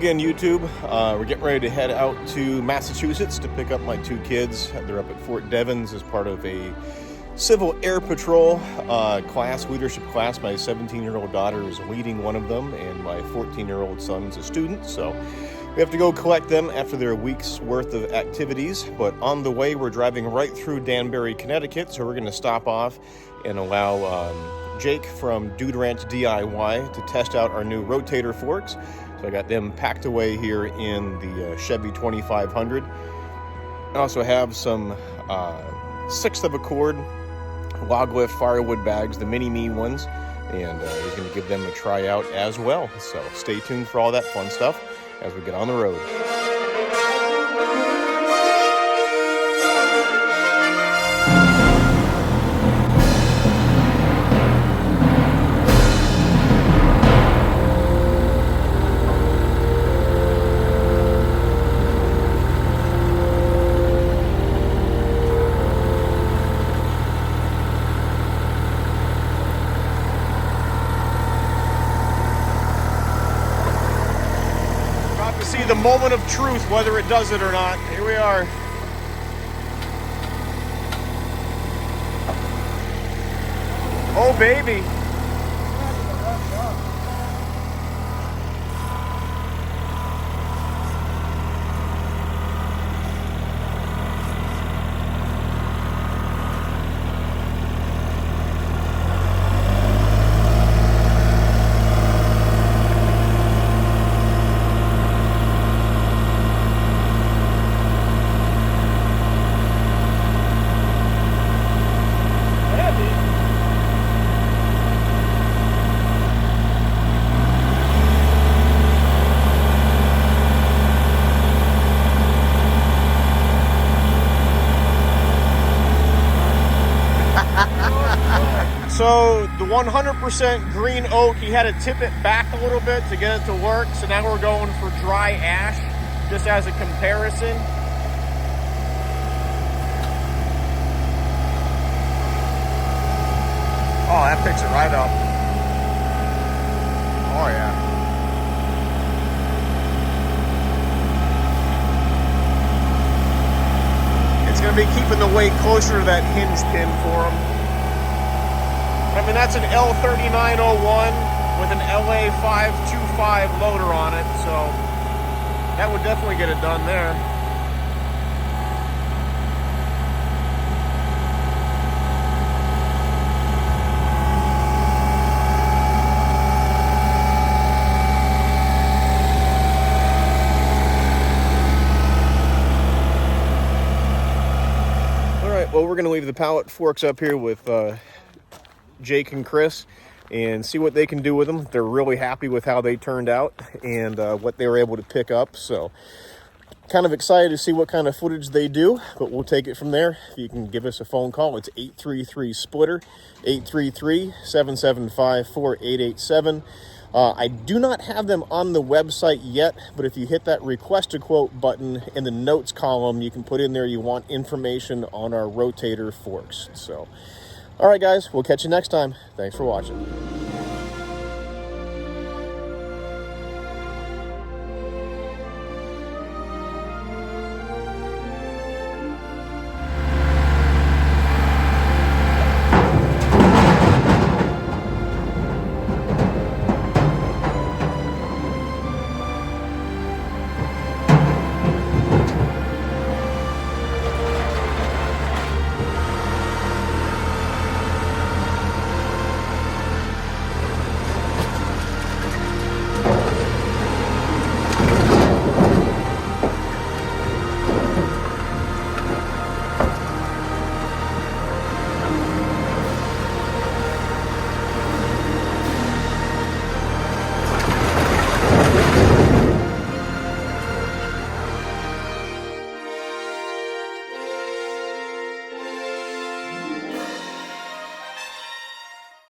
again, YouTube. We're getting ready to head out to Massachusetts to pick up my two kids. They're up at Fort Devens as part of a Civil Air Patrol leadership class. My 17-year-old daughter is leading one of them, and my 14-year-old son is a student. So we have to go collect them after their week's worth of activities. But on the way, we're driving right through Danbury, Connecticut. So we're going to stop off and allow Jake from Dude Ranch DIY to test out our new rotator forks. So I got them packed away here in the Chevy 2500. I also have some 1/6 of a cord log lift firewood bags, the mini-me ones, and he's going to give them a try out as well. So stay tuned for all that fun stuff as we get on the road. See the moment of truth, whether it does it or not. Here we are. Oh, baby. So the 100% green oak, he had to tip it back a little bit to get it to work. So now we're going for dry ash, just as a comparison. Oh, that picks it right up. Oh yeah. It's gonna be keeping the weight closer to that hinge pin for him. I mean, that's an L3901 with an LA525 loader on it, so that would definitely get it done there. All right, well, we're going to leave the pallet forks up here with Jake and Chris and see what they can do with them. They're really happy with how they turned out and what they were able to pick up. So kind of excited to see what kind of footage they do, but we'll take it from there. You can give us a phone call. It's 833-SPLITTER, 833-775-4887. I do not have them on the website yet, but if you hit that request a quote button in the notes column, you can put in there you want information on our rotator forks. So all right, guys, we'll catch you next time. Thanks for watching.